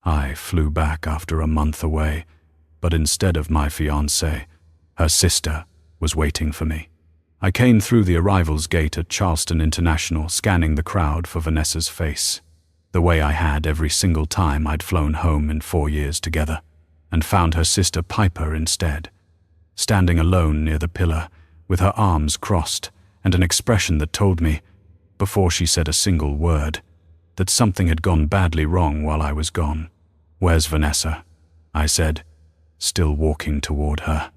I flew back after a month away, but instead of my fiancée, her sister was waiting for me. I came through the arrivals gate at Charleston International, scanning the crowd for Vanessa's face, the way I had every single time I'd flown home in 4 years together, and found her sister Piper instead, standing alone near the pillar, with her arms crossed and an expression that told me, before she said a single word, that something had gone badly wrong while I was gone. "Where's Vanessa?" I said, still walking toward her,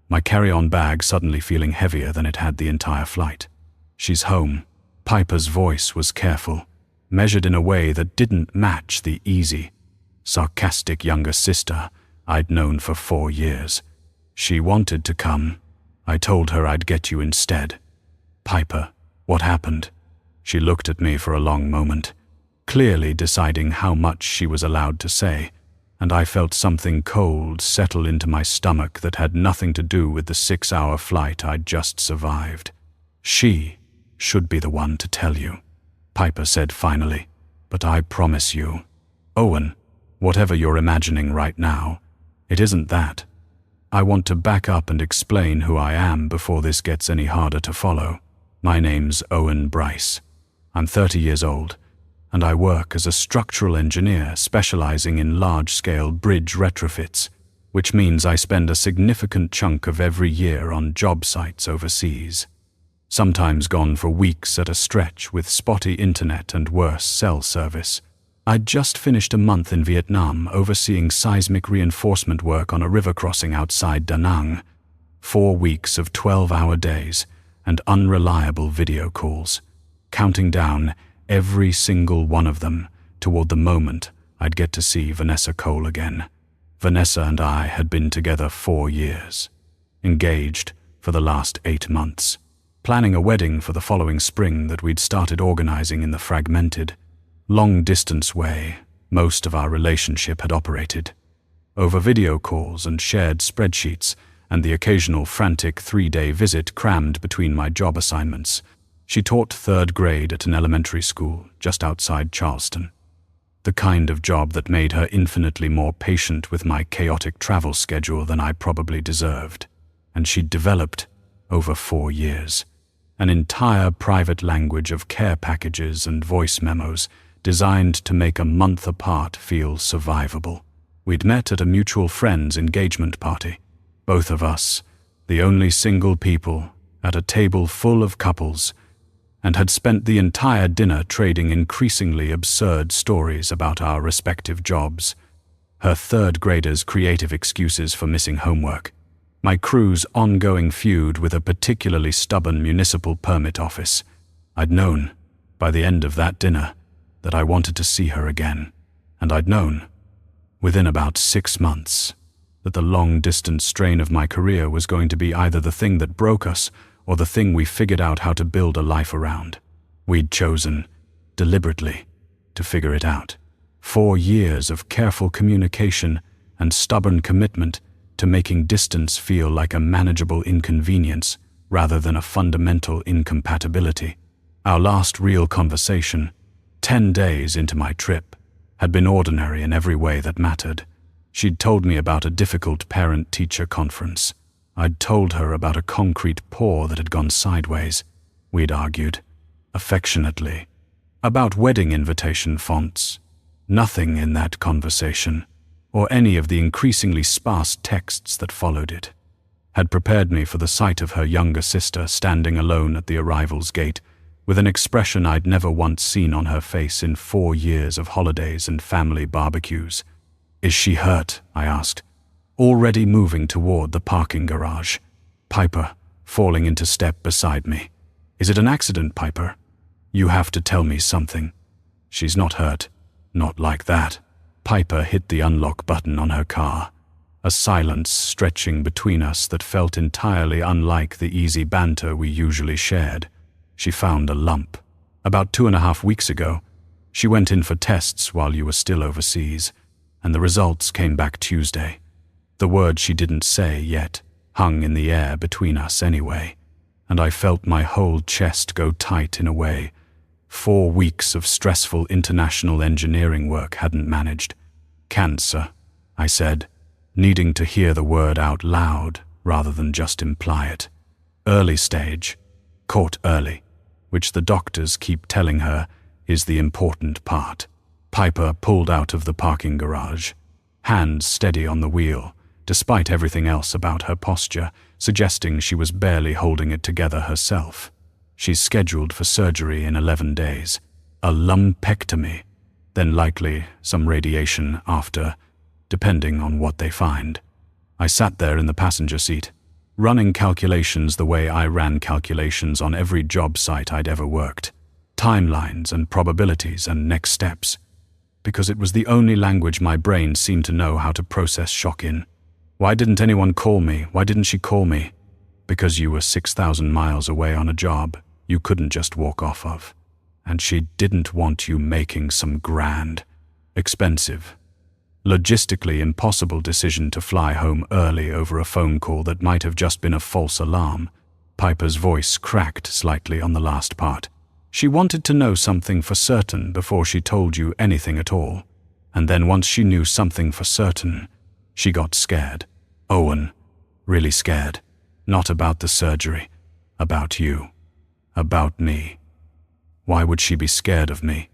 my carry-on bag suddenly feeling heavier than it had the entire flight. "She's home." Piper's voice was careful, measured in a way that didn't match the easy, sarcastic younger sister I'd known for 4 years. "She wanted to come. I told her I'd get you instead." "Piper, what happened?" She looked at me for a long moment, clearly deciding how much she was allowed to say, and I felt something cold settle into my stomach that had nothing to do with the 6-hour flight I'd just survived. "She should be the one to tell you," Piper said finally, "but I promise you, Owen, whatever you're imagining right now, it isn't that. I want to back up and explain who I am before this gets any harder to follow. My name's Owen Bryce. I'm 30 years old, and I work as a structural engineer specializing in large-scale bridge retrofits, which means I spend a significant chunk of every year on job sites overseas, sometimes gone for weeks at a stretch with spotty internet and worse cell service. I'd just finished a month in Vietnam overseeing seismic reinforcement work on a river crossing outside Da Nang, 4 weeks of 12-hour days and unreliable video calls, counting down every single one of them toward the moment I'd get to see Vanessa Cole again. Vanessa and I had been together 4 years, engaged for the last 8 months, planning a wedding for the following spring that we'd started organizing in the fragmented, long-distance way most of our relationship had operated, over video calls and shared spreadsheets and the occasional frantic 3-day visit crammed between my job assignments. She taught 3rd grade at an elementary school just outside Charleston, the kind of job that made her infinitely more patient with my chaotic travel schedule than I probably deserved. And she'd developed, over 4 years, an entire private language of care packages and voice memos designed to make a month apart feel survivable. We'd met at a mutual friend's engagement party, both of us, the only single people, at a table full of couples, and had spent the entire dinner trading increasingly absurd stories about our respective jobs, her 3rd grader's creative excuses for missing homework, my crew's ongoing feud with a particularly stubborn municipal permit office. I'd known, by the end of that dinner, that I wanted to see her again, and I'd known, within about 6 months, that the long-distance strain of my career was going to be either the thing that broke us or the thing we figured out how to build a life around. We'd chosen, deliberately, to figure it out. 4 years of careful communication and stubborn commitment to making distance feel like a manageable inconvenience rather than a fundamental incompatibility. Our last real conversation, 10 days into my trip, had been ordinary in every way that mattered. She'd told me about a difficult parent-teacher conference. I'd told her about a concrete pour that had gone sideways. We'd argued, affectionately, about wedding invitation fonts. Nothing in that conversation, or any of the increasingly sparse texts that followed it, had prepared me for the sight of her younger sister standing alone at the arrivals gate, with an expression I'd never once seen on her face in 4 years of holidays and family barbecues. "Is she hurt?" I asked, already moving toward the parking garage, Piper falling into step beside me. "Is it an accident, Piper? You have to tell me something." "She's not hurt. Not like that." Piper hit the unlock button on her car, a silence stretching between us that felt entirely unlike the easy banter we usually shared. "She found a lump. About 2.5 weeks ago. She went in for tests while you were still overseas, and the results came back Tuesday." The word she didn't say yet hung in the air between us anyway, and I felt my whole chest go tight in a way 4 weeks of stressful international engineering work hadn't managed. Cancer, I said, needing to hear the word out loud rather than just imply it. Early stage, caught early, which the doctors keep telling her is the important part. Piper pulled out of the parking garage, hands steady on the wheel, despite everything else about her posture, suggesting she was barely holding it together herself. She's scheduled for surgery in 11 days, a lumpectomy, then likely some radiation after, depending on what they find. I sat there in the passenger seat, running calculations the way I ran calculations on every job site I'd ever worked. Timelines and probabilities and next steps, because it was the only language my brain seemed to know how to process shock in. Why didn't anyone call me? Why didn't she call me? Because you were 6,000 miles away on a job you couldn't just walk off of. And she didn't want you making some grand, expensive, logistically impossible decision to fly home early over a phone call that might have just been a false alarm. Piper's voice cracked slightly on the last part. She wanted to know something for certain before she told you anything at all. And then once she knew something for certain, she got scared. Owen, really scared. Not about the surgery, about you, about me. Why would she be scared of me?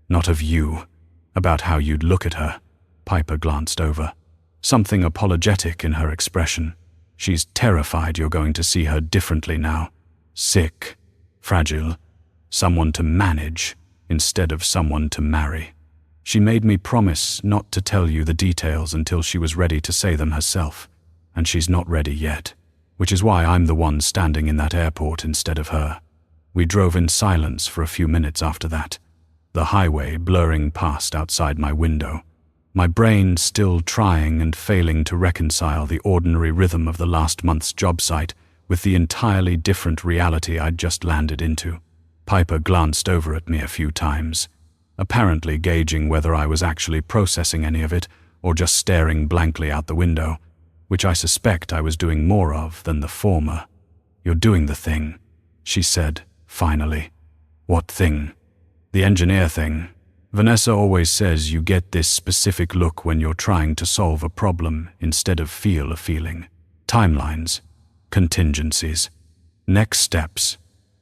Not of you, about how you'd look at her. Piper glanced over, something apologetic in her expression. She's terrified you're going to see her differently now. Sick, fragile, someone to manage instead of someone to marry. She made me promise not to tell you the details until she was ready to say them herself, and she's not ready yet, which is why I'm the one standing in that airport instead of her. We drove in silence for a few minutes after that, the highway blurring past outside my window, my brain still trying and failing to reconcile the ordinary rhythm of the last month's job site with the entirely different reality I'd just landed into. Piper glanced over at me a few times, apparently gauging whether I was actually processing any of it or just staring blankly out the window, which I suspect I was doing more of than the former. "You're doing the thing," she said, finally. "What thing?" "The engineer thing. Vanessa always says you get this specific look when you're trying to solve a problem instead of feel a feeling. Timelines, contingencies, next steps."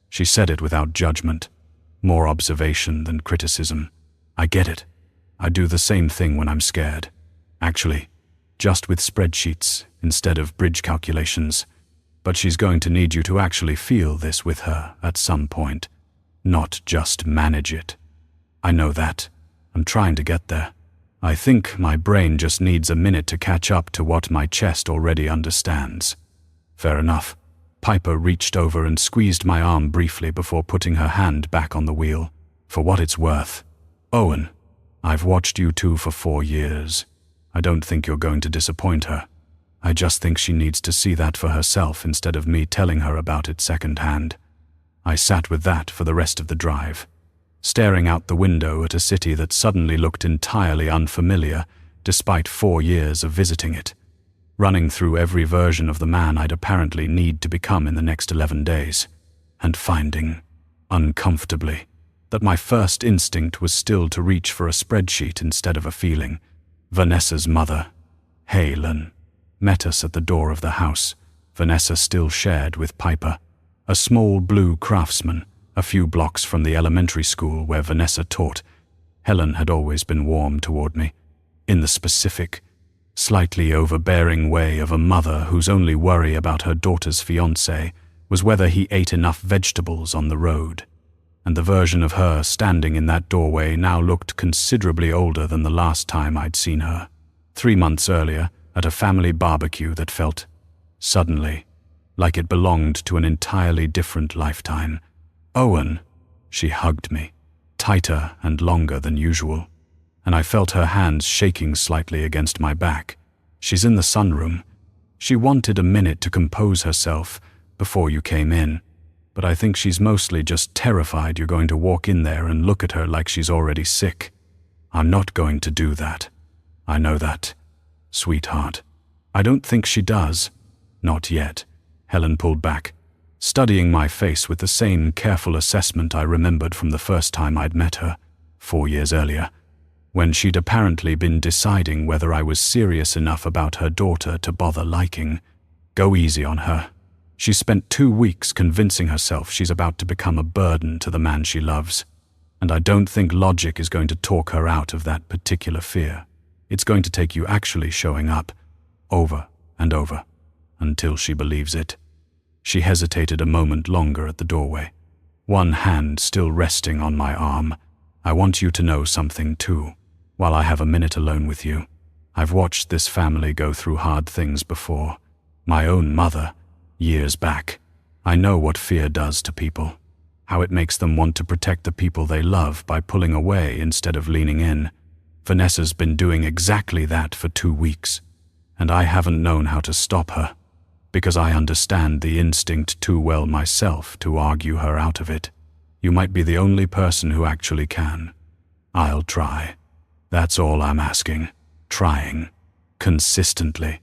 She said it without judgment, more observation than criticism. "I get it. I do the same thing when I'm scared. Actually, just with spreadsheets instead of bridge calculations. But she's going to need you to actually feel this with her at some point, not just manage it. I know that. I'm trying to get there. I think my brain just needs a minute to catch up to what my chest already understands." "Fair enough." Piper reached over and squeezed my arm briefly before putting her hand back on the wheel. "For what it's worth. Owen, I've watched you two for 4 years. I don't think you're going to disappoint her. I just think she needs to see that for herself instead of me telling her about it secondhand." I sat with that for the rest of the drive, staring out the window at a city that suddenly looked entirely unfamiliar despite 4 years of visiting it, running through every version of the man I'd apparently need to become in the next 11 days, and finding, uncomfortably, that my first instinct was still to reach for a spreadsheet instead of a feeling. Vanessa's mother, Helen, met us at the door of the house Vanessa still shared with Piper, a small blue craftsman, a few blocks from the elementary school where Vanessa taught. Helen had always been warm toward me, in the specific, slightly overbearing way of a mother whose only worry about her daughter's fiancé was whether he ate enough vegetables on the road. And the version of her standing in that doorway now looked considerably older than the last time I'd seen her, 3 months earlier, at a family barbecue that felt, suddenly, like it belonged to an entirely different lifetime. "Owen," she hugged me, tighter and longer than usual, and I felt her hands shaking slightly against my back. "She's in the sunroom. She wanted a minute to compose herself before you came in, but I think she's mostly just terrified you're going to walk in there and look at her like she's already sick. I'm not going to do that. I know that, sweetheart." "I don't think she does." "Not yet." Helen pulled back, studying my face with the same careful assessment I remembered from the first time I'd met her, 4 years earlier. when she'd apparently been deciding whether I was serious enough about her daughter to bother liking. Go easy on her. She spent 2 weeks convincing herself she's about to become a burden to the man she loves. And I don't think logic is going to talk her out of that particular fear. It's going to take you actually showing up, over and over, until she believes it. She hesitated a moment longer at the doorway, one hand still resting on my arm. I want you to know something too. While I have a minute alone with you, I've watched this family go through hard things before. My own mother, years back. I know what fear does to people, how it makes them want to protect the people they love by pulling away instead of leaning in. Vanessa's been doing exactly that for 2 weeks, and I haven't known how to stop her, because I understand the instinct too well myself to argue her out of it. You might be the only person who actually can. I'll try. That's all I'm asking. Trying, consistently,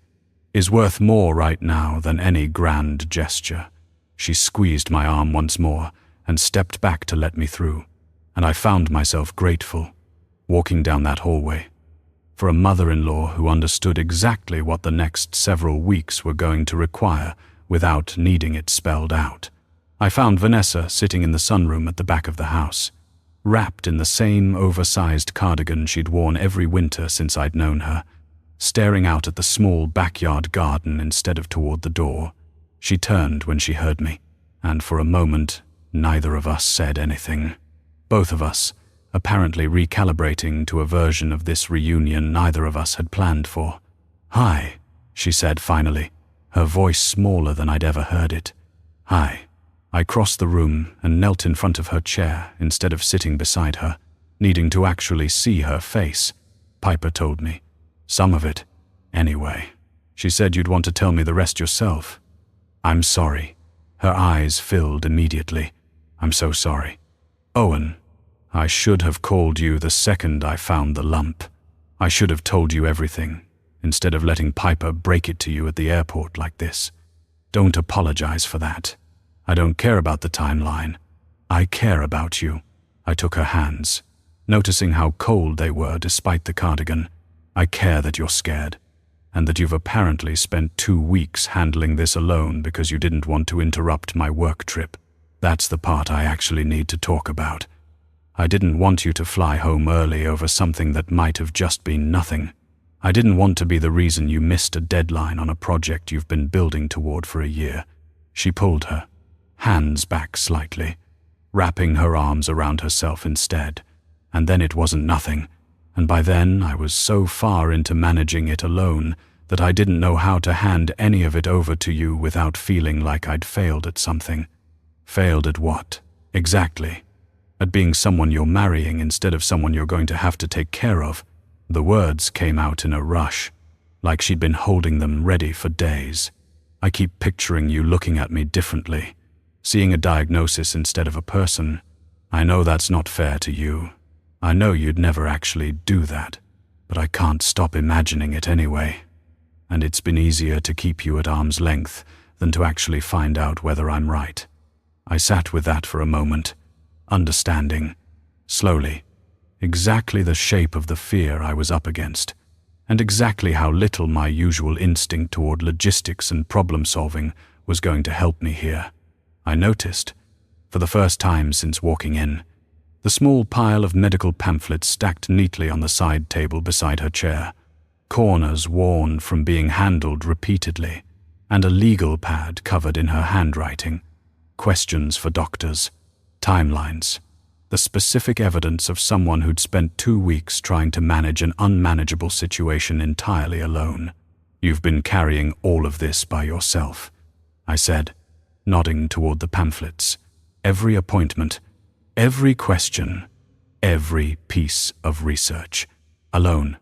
is worth more right now than any grand gesture. She squeezed my arm once more and stepped back to let me through, and I found myself grateful, walking down that hallway, for a mother-in-law who understood exactly what the next several weeks were going to require without needing it spelled out. I found Vanessa sitting in the sunroom at the back of the house, wrapped in the same oversized cardigan she'd worn every winter since I'd known her, staring out at the small backyard garden instead of toward the door. She turned when she heard me, and for a moment, neither of us said anything. Both of us, apparently recalibrating to a version of this reunion neither of us had planned for. "Hi," she said finally, her voice smaller than I'd ever heard it. "Hi." I crossed the room and knelt in front of her chair instead of sitting beside her, needing to actually see her face. Piper told me. Some of it, anyway. She said you'd want to tell me the rest yourself. I'm sorry. Her eyes filled immediately. I'm so sorry. Owen, I should have called you the second I found the lump. I should have told you everything, instead of letting Piper break it to you at the airport like this. Don't apologize for that. I don't care about the timeline. I care about you. I took her hands, noticing how cold they were despite the cardigan. I care that you're scared, and that you've apparently spent 2 weeks handling this alone because you didn't want to interrupt my work trip. That's the part I actually need to talk about. I didn't want you to fly home early over something that might have just been nothing. I didn't want to be the reason you missed a deadline on a project you've been building toward for a year. She pulled her hands back slightly, wrapping her arms around herself instead. And then it wasn't nothing, and by then I was so far into managing it alone that I didn't know how to hand any of it over to you without feeling like I'd failed at something. Failed at what? Exactly. At being someone you're marrying instead of someone you're going to have to take care of. The words came out in a rush, like she'd been holding them ready for days. I keep picturing you looking at me differently, seeing a diagnosis instead of a person. I know that's not fair to you. I know you'd never actually do that, but I can't stop imagining it anyway. And it's been easier to keep you at arm's length than to actually find out whether I'm right. I sat with that for a moment, understanding, slowly, exactly the shape of the fear I was up against, and exactly how little my usual instinct toward logistics and problem-solving was going to help me here. I noticed, for the first time since walking in, the small pile of medical pamphlets stacked neatly on the side table beside her chair, corners worn from being handled repeatedly, and a legal pad covered in her handwriting. Questions for doctors, timelines, the specific evidence of someone who'd spent 2 weeks trying to manage an unmanageable situation entirely alone. You've been carrying all of this by yourself, I said, nodding toward the pamphlets. Every appointment, every question, every piece of research. Alone.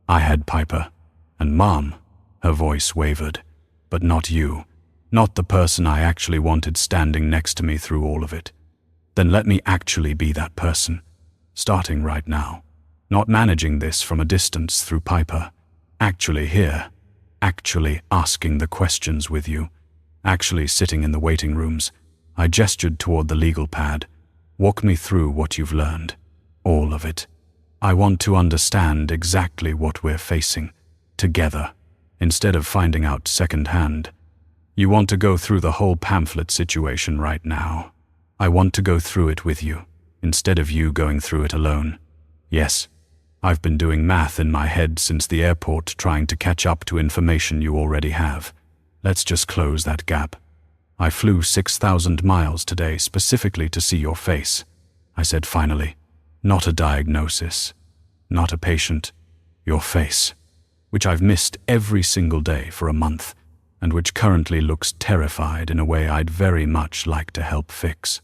I had Piper. And Mom, her voice wavered. But not you. Not the person I actually wanted standing next to me through all of it. Then let me actually be that person. Starting right now. Not managing this from a distance through Piper. Actually here. Actually asking the questions with you. Actually sitting in the waiting rooms. I gestured toward the legal pad. Walk me through what you've learned. All of it. I want to understand exactly what we're facing, together, instead of finding out secondhand. You want to go through the whole pamphlet situation right now. I want to go through it with you, instead of you going through it alone. Yes, I've been doing math in my head since the airport trying to catch up to information you already have. Let's just close that gap. I flew 6,000 miles today specifically to see your face. I said finally, not a diagnosis, not a patient, your face, which I've missed every single day for a month, and which currently looks terrified in a way I'd very much like to help fix.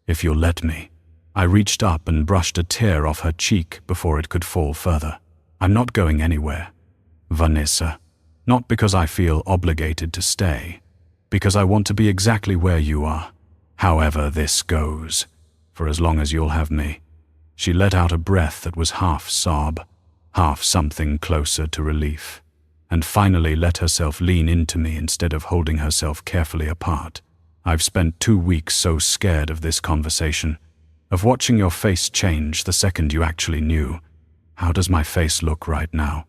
If you'll let me. I reached up and brushed a tear off her cheek before it could fall further. I'm not going anywhere, Vanessa. Not because I feel obligated to stay, because I want to be exactly where you are, however this goes, for as long as you'll have me. She let out a breath that was half sob, half something closer to relief, and finally let herself lean into me instead of holding herself carefully apart. I've spent 2 weeks so scared of this conversation, of watching your face change the second you actually knew. How does my face look right now?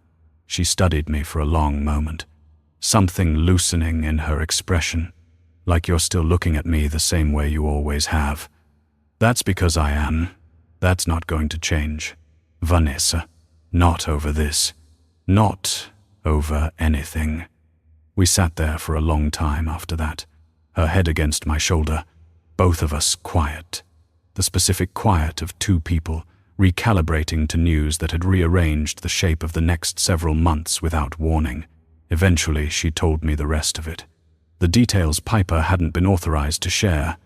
She studied me for a long moment, something loosening in her expression, like you're still looking at me the same way you always have. That's because I am. That's not going to change, Vanessa. Not over this. Not over anything. We sat there for a long time after that, her head against my shoulder, both of us quiet. The specific quiet of 2 people, recalibrating to news that had rearranged the shape of the next several months without warning. Eventually, she told me the rest of it. The details Piper hadn't been authorized to share.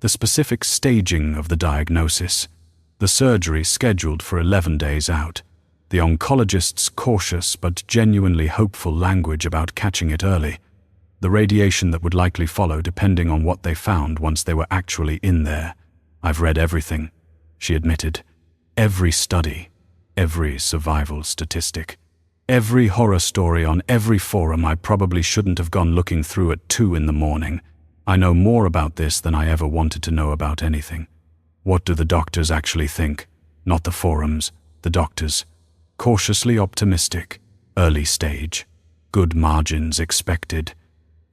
The specific staging of the diagnosis. The surgery scheduled for 11 days out. The oncologist's cautious but genuinely hopeful language about catching it early. The radiation that would likely follow depending on what they found once they were actually in there. I've read everything, she admitted. Every study, every survival statistic, every horror story on every forum I probably shouldn't have gone looking through at 2 a.m. I know more about this than I ever wanted to know about anything. What do the doctors actually think? Not the forums, the doctors. Cautiously optimistic, early stage, good margins expected.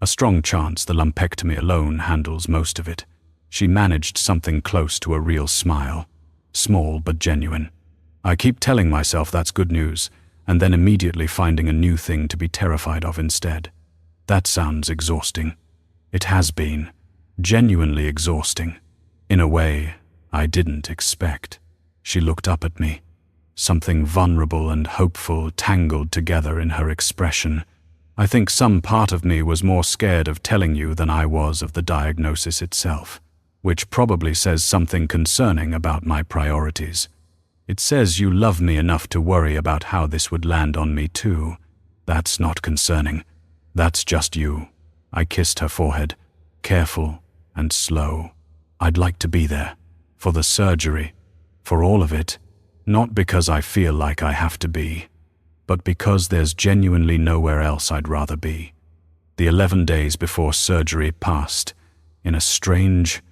A strong chance the lumpectomy alone handles most of it. She managed something close to a real smile, small but genuine. I keep telling myself that's good news, and then immediately finding a new thing to be terrified of instead. That sounds exhausting. It has been, genuinely exhausting, in a way I didn't expect. She looked up at me, something vulnerable and hopeful tangled together in her expression. I think some part of me was more scared of telling you than I was of the diagnosis itself, which probably says something concerning about my priorities. It says you love me enough to worry about how this would land on me too. That's not concerning. That's just you. I kissed her forehead, careful and slow. I'd like to be there, for the surgery, for all of it, not because I feel like I have to be, but because there's genuinely nowhere else I'd rather be. The 11 days before surgery passed, in a strange,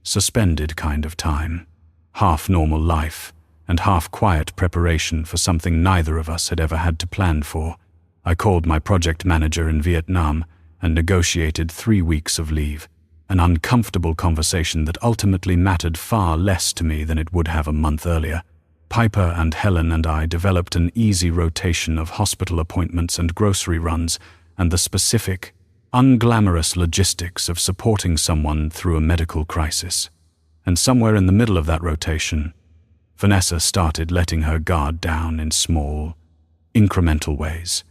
suspended kind of time, half normal life and half quiet preparation for something neither of us had ever had to plan for. I called my project manager in Vietnam and negotiated 3 weeks of leave, an uncomfortable conversation that ultimately mattered far less to me than it would have a month earlier. Piper and Helen and I developed an easy rotation of hospital appointments and grocery runs and the specific, unglamorous logistics of supporting someone through a medical crisis. And somewhere in the middle of that rotation, Vanessa started letting her guard down in small, incremental ways,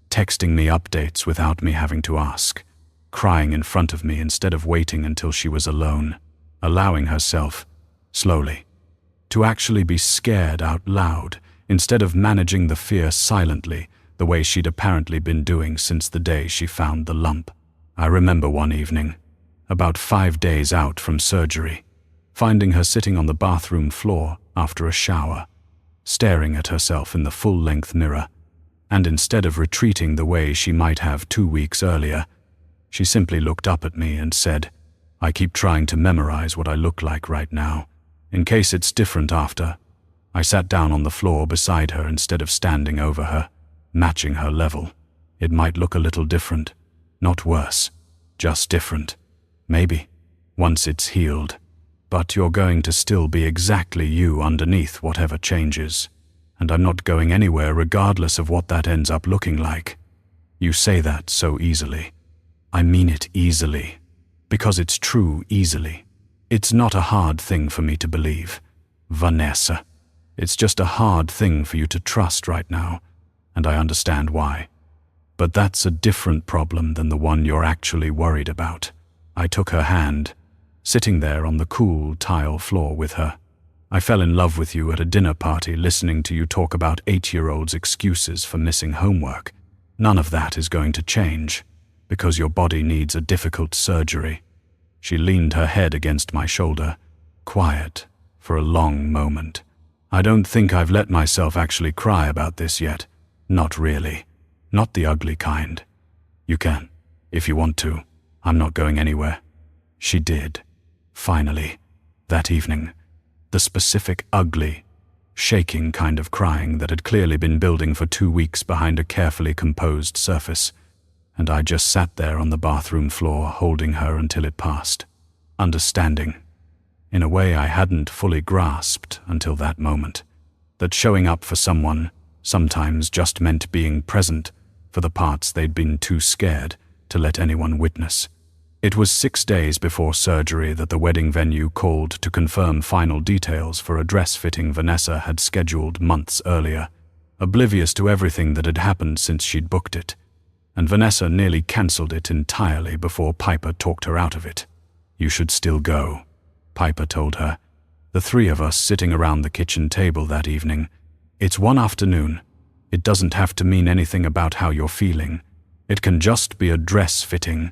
texting me updates without me having to ask, crying in front of me instead of waiting until she was alone, allowing herself, slowly, to actually be scared out loud instead of managing the fear silently the way she'd apparently been doing since the day she found the lump. I remember one evening, about 5 days out from surgery, finding her sitting on the bathroom floor after a shower, staring at herself in the full-length mirror, and instead of retreating the way she might have 2 weeks earlier, she simply looked up at me and said, "I keep trying to memorize what I look like right now, in case it's different after." I sat down on the floor beside her instead of standing over her, matching her level. It might look a little different, not worse, just different. Maybe, once it's healed. But you're going to still be exactly you underneath whatever changes. And I'm not going anywhere regardless of what that ends up looking like. You say that so easily. I mean it easily. Because it's true easily. It's not a hard thing for me to believe, Vanessa. It's just a hard thing for you to trust right now, and I understand why. But that's a different problem than the one you're actually worried about. I took her hand, sitting there on the cool tile floor with her. I fell in love with you at a dinner party listening to you talk about 8-year-olds' excuses for missing homework. None of that is going to change, because your body needs a difficult surgery. She leaned her head against my shoulder, quiet, for a long moment. I don't think I've let myself actually cry about this yet. Not really. Not the ugly kind. You can, if you want to. I'm not going anywhere. She did. Finally. That evening. The specific ugly, shaking kind of crying that had clearly been building for 2 weeks behind a carefully composed surface. And I just sat there on the bathroom floor holding her until it passed. Understanding. In a way I hadn't fully grasped until that moment. That showing up for someone sometimes just meant being present for the parts they'd been too scared to let anyone witness. It was 6 days before surgery that the wedding venue called to confirm final details for a dress fitting Vanessa had scheduled months earlier, oblivious to everything that had happened since she'd booked it. And Vanessa nearly cancelled it entirely before Piper talked her out of it. You should still go, Piper told her. The 3 of us sitting around the kitchen table that evening. It's one afternoon. It doesn't have to mean anything about how you're feeling. It can just be a dress fitting.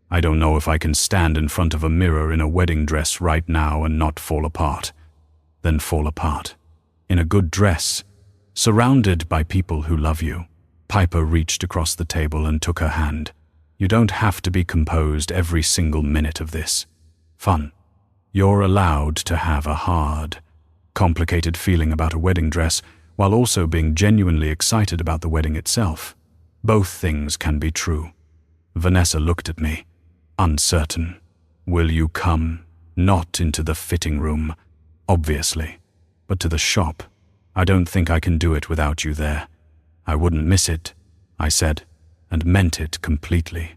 I don't know if I can stand in front of a mirror in a wedding dress right now and not fall apart. Then fall apart. In a good dress, surrounded by people who love you. Piper reached across the table and took her hand. You don't have to be composed every single minute of this. Fun. You're allowed to have a hard, complicated feeling about a wedding dress while also being genuinely excited about the wedding itself. Both things can be true. Vanessa looked at me, uncertain. Will you come? Not into the fitting room, obviously, but to the shop. I don't think I can do it without you there. I wouldn't miss it, I said, and meant it completely.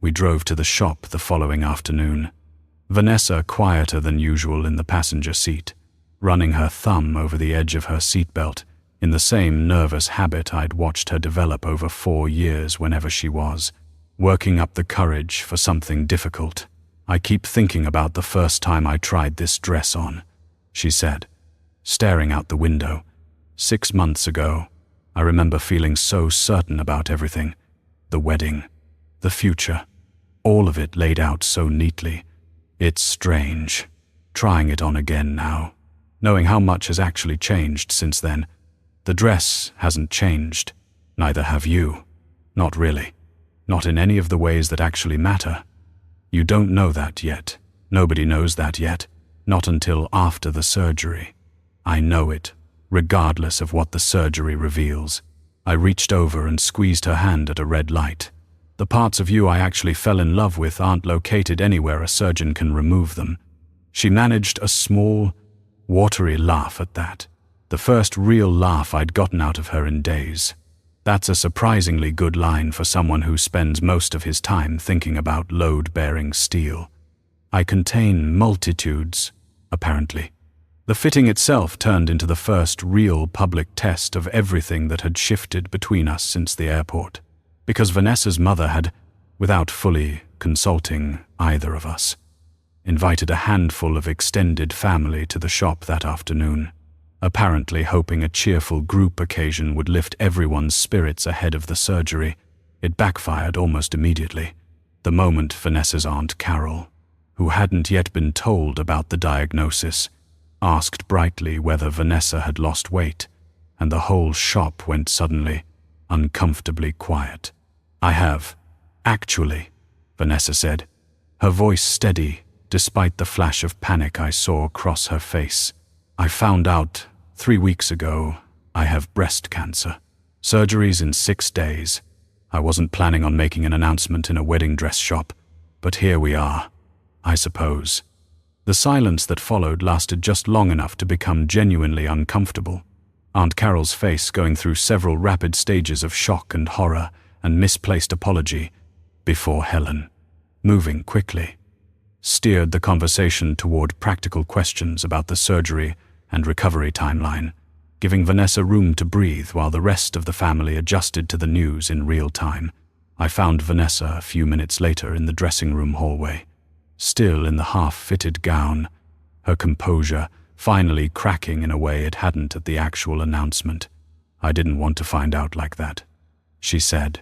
We drove to the shop the following afternoon. Vanessa quieter than usual in the passenger seat, running her thumb over the edge of her seatbelt in the same nervous habit I'd watched her develop over 4 years whenever she was, working up the courage for something difficult. I keep thinking about the first time I tried this dress on, she said, staring out the window. 6 months ago, I remember feeling so certain about everything. The wedding, the future, all of it laid out so neatly. It's strange, trying it on again now, knowing how much has actually changed since then. The dress hasn't changed, neither have you. Not really. Not in any of the ways that actually matter. You don't know that yet. Nobody knows that yet. Not until after the surgery. I know it, regardless of what the surgery reveals. I reached over and squeezed her hand at a red light. The parts of you I actually fell in love with aren't located anywhere a surgeon can remove them. She managed a small, watery laugh at that. The first real laugh I'd gotten out of her in days. That's a surprisingly good line for someone who spends most of his time thinking about load-bearing steel. I contain multitudes, apparently. The fitting itself turned into the first real public test of everything that had shifted between us since the airport, because Vanessa's mother had, without fully consulting either of us, invited a handful of extended family to the shop that afternoon, apparently hoping a cheerful group occasion would lift everyone's spirits ahead of the surgery. It backfired almost immediately, the moment Vanessa's Aunt Carol, who hadn't yet been told about the diagnosis, asked brightly whether Vanessa had lost weight, and the whole shop went suddenly, uncomfortably quiet. I have, actually, Vanessa said, her voice steady despite the flash of panic I saw cross her face. I found out 3 weeks ago, I have breast cancer. Surgeries in 6 days. I wasn't planning on making an announcement in a wedding dress shop, but here we are, I suppose. The silence that followed lasted just long enough to become genuinely uncomfortable. Aunt Carol's face going through several rapid stages of shock and horror and misplaced apology before Helen, moving quickly, steered the conversation toward practical questions about the surgery and recovery timeline, giving Vanessa room to breathe while the rest of the family adjusted to the news in real time. I found Vanessa a few minutes later in the dressing room hallway, still in the half-fitted gown, her composure finally cracking in a way it hadn't at the actual announcement. "I didn't want to find out like that," she said,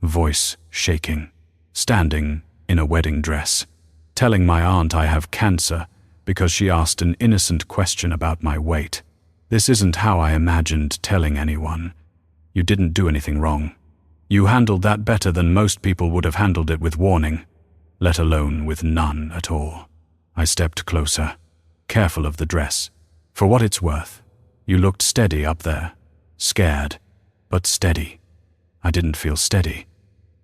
voice shaking, standing in a wedding dress, telling my aunt I have cancer because she asked an innocent question about my weight. "This isn't how I imagined telling anyone. You didn't do anything wrong. You handled that better than most people would have handled it with warning, let alone with none at all." I stepped closer, careful of the dress. "For what it's worth, you looked steady up there. Scared, but steady." I didn't feel steady.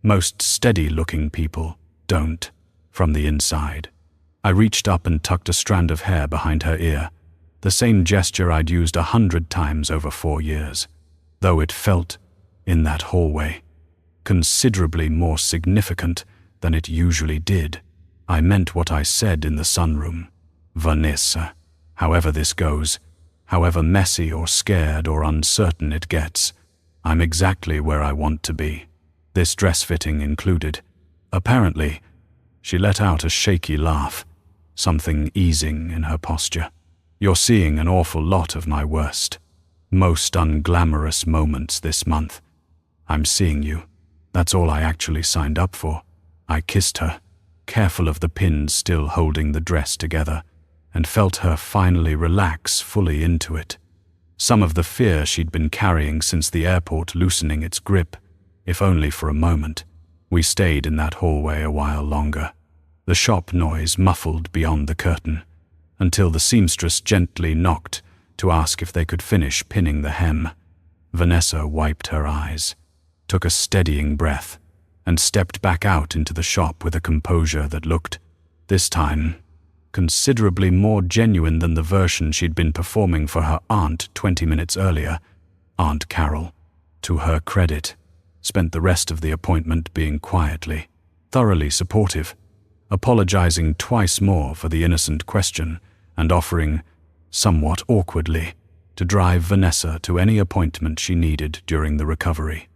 Most steady-looking people don't, from the inside. I reached up and tucked a strand of hair behind her ear, the same gesture I'd used 100 times over 4 years, though it felt, in that hallway, considerably more significant than it usually did. I meant what I said in the sunroom. "Vanessa, however this goes, however messy or scared or uncertain it gets, I'm exactly where I want to be. This dress fitting included." Apparently, she let out a shaky laugh, something easing in her posture. "You're seeing an awful lot of my worst, most unglamorous moments this month. I'm seeing you. That's all I actually signed up for." I kissed her, careful of the pins still holding the dress together, and felt her finally relax fully into it. Some of the fear she'd been carrying since the airport loosening its grip, if only for a moment. We stayed in that hallway a while longer, the shop noise muffled beyond the curtain, until the seamstress gently knocked to ask if they could finish pinning the hem. Vanessa wiped her eyes, took a steadying breath, and stepped back out into the shop with a composure that looked, this time, considerably more genuine than the version she'd been performing for her aunt 20 minutes earlier. Aunt Carol, to her credit, spent the rest of the appointment being quietly, thoroughly supportive, apologizing twice more for the innocent question and offering, somewhat awkwardly, to drive Vanessa to any appointment she needed during the recovery.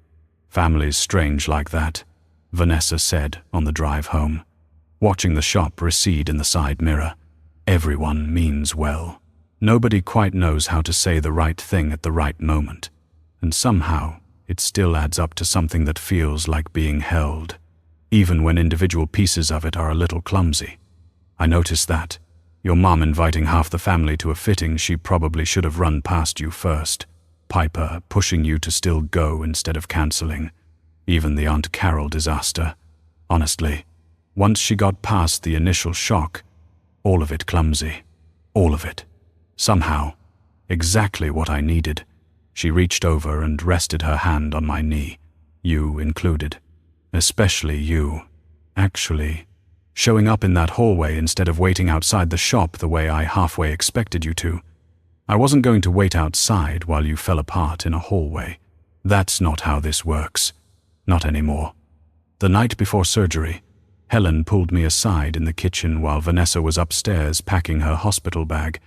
"Families strange like that," Vanessa said on the drive home, watching the shop recede in the side mirror. "Everyone means well. Nobody quite knows how to say the right thing at the right moment, and somehow it still adds up to something that feels like being held, even when individual pieces of it are a little clumsy. I noticed that. Your mom inviting half the family to a fitting she probably should have run past you first. Piper pushing you to still go instead of canceling. Even the Aunt Carol disaster. Honestly, once she got past the initial shock, all of it clumsy. All of it. Somehow, exactly what I needed." She reached over and rested her hand on my knee, you included. "Especially you. Actually, showing up in that hallway instead of waiting outside the shop the way I halfway expected you to. I wasn't going to wait outside while you fell apart in a hallway. That's not how this works. Not anymore." The night before surgery, Helen pulled me aside in the kitchen while Vanessa was upstairs packing her hospital bag,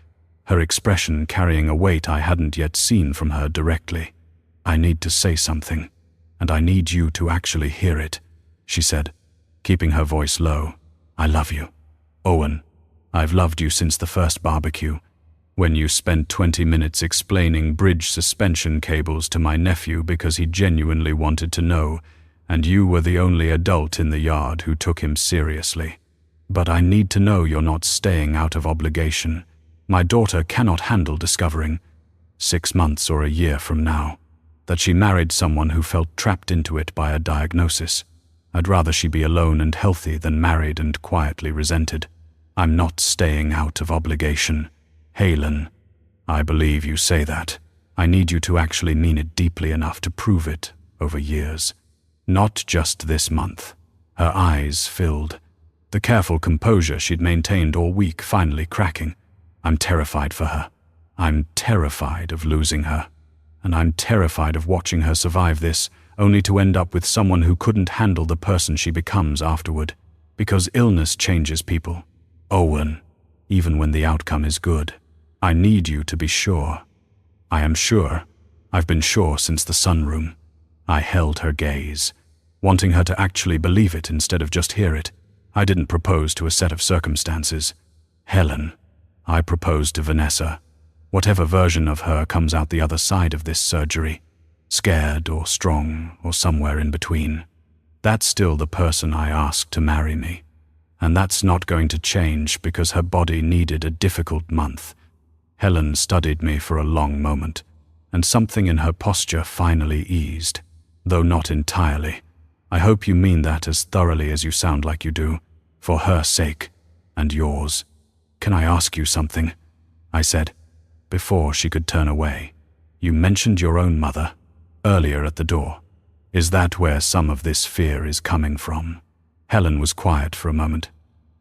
her expression carrying a weight I hadn't yet seen from her directly. "I need to say something, and I need you to actually hear it," she said, keeping her voice low. "I love you. Owen, I've loved you since the first barbecue, when you spent 20 minutes explaining bridge suspension cables to my nephew because he genuinely wanted to know, and you were the only adult in the yard who took him seriously. But I need to know you're not staying out of obligation. My daughter cannot handle discovering, 6 months or a year from now, that she married someone who felt trapped into it by a diagnosis. I'd rather she be alone and healthy than married and quietly resented. I'm not staying out of obligation. Helen, I believe you say that. I need you to actually mean it deeply enough to prove it over years. Not just this month. Her eyes filled. The careful composure she'd maintained all week finally cracking. I'm terrified for her. I'm terrified of losing her. And I'm terrified of watching her survive this, only to end up with someone who couldn't handle the person she becomes afterward. Because illness changes people. Owen, even when the outcome is good. I need you to be sure. I am sure. I've been sure since the sunroom. I held her gaze, wanting her to actually believe it instead of just hear it. I didn't propose to a set of circumstances. Helen. I proposed to Vanessa. Whatever version of her comes out the other side of this surgery. Scared or strong or somewhere in between. That's still the person I asked to marry me. And that's not going to change because her body needed a difficult month. Helen studied me for a long moment, and something in her posture finally eased, though not entirely. I hope you mean that as thoroughly as you sound like you do, for her sake and yours. Can I ask you something? I said, before she could turn away. You mentioned your own mother, earlier at the door. Is that where some of this fear is coming from? Helen was quiet for a moment,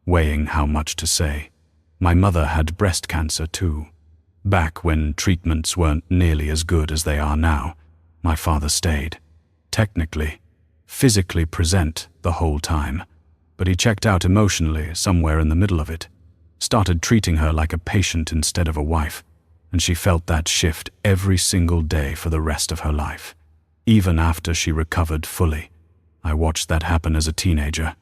weighing how much to say. My mother had breast cancer too. Back when treatments weren't nearly as good as they are now, my father stayed. Technically, physically present the whole time, but he checked out emotionally somewhere in the middle of it. Started treating her like a patient instead of a wife, and she felt that shift every single day for the rest of her life. Even after she recovered fully, I watched that happen as a teenager,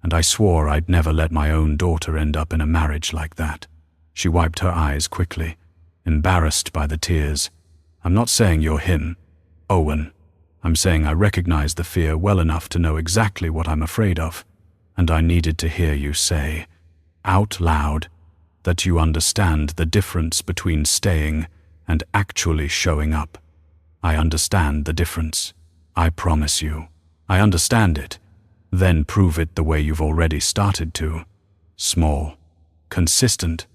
and I swore I'd never let my own daughter end up in a marriage like that. She wiped her eyes quickly, embarrassed by the tears. I'm not saying you're him, Owen. I'm saying I recognize the fear well enough to know exactly what I'm afraid of, and I needed to hear you say, out loud, that you understand the difference between staying and actually showing up. I understand the difference. I promise you. I understand it. Then prove it the way you've already started to. Small, consistent,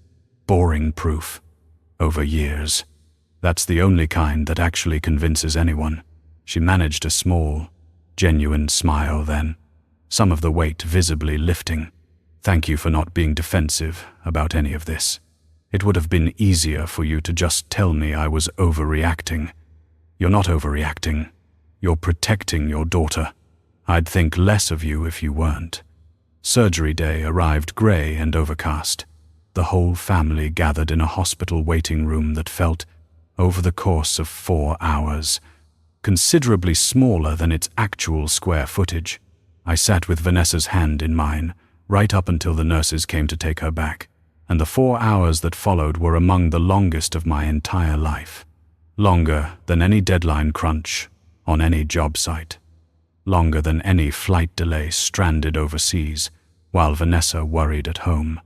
boring proof. Over years. That's the only kind that actually convinces anyone. She managed a small, genuine smile then, some of the weight visibly lifting. Thank you for not being defensive about any of this. It would have been easier for you to just tell me I was overreacting. You're not overreacting. You're protecting your daughter. I'd think less of you if you weren't. Surgery day arrived grey and overcast. The whole family gathered in a hospital waiting room that felt, over the course of 4 hours, considerably smaller than its actual square footage. I sat with Vanessa's hand in mine, right up until the nurses came to take her back, and the 4 hours that followed were among the longest of my entire life. Longer than any deadline crunch on any job site. Longer than any flight delay stranded overseas, while Vanessa worried at home.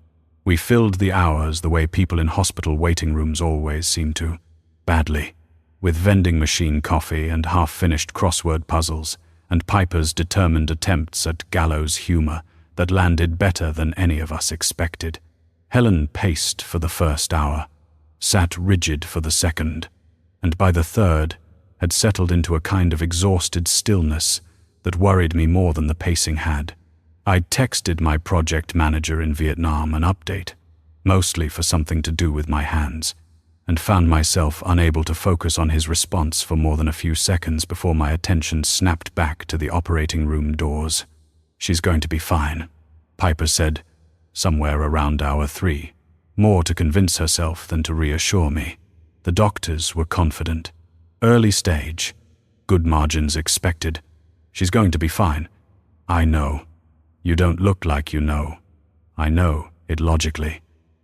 We filled the hours the way people in hospital waiting rooms always seem to, badly, with vending machine coffee and half-finished crossword puzzles, and Piper's determined attempts at gallows humor that landed better than any of us expected. Helen paced for the first hour, sat rigid for the second, and by the third had settled into a kind of exhausted stillness that worried me more than the pacing had. I'd texted my project manager in Vietnam an update, mostly for something to do with my hands, and found myself unable to focus on his response for more than a few seconds before my attention snapped back to the operating room doors. She's going to be fine, Piper said, somewhere around hour 3, more to convince herself than to reassure me. The doctors were confident. Early stage, good margins expected. She's going to be fine. I know. You don't look like you know. I know it logically.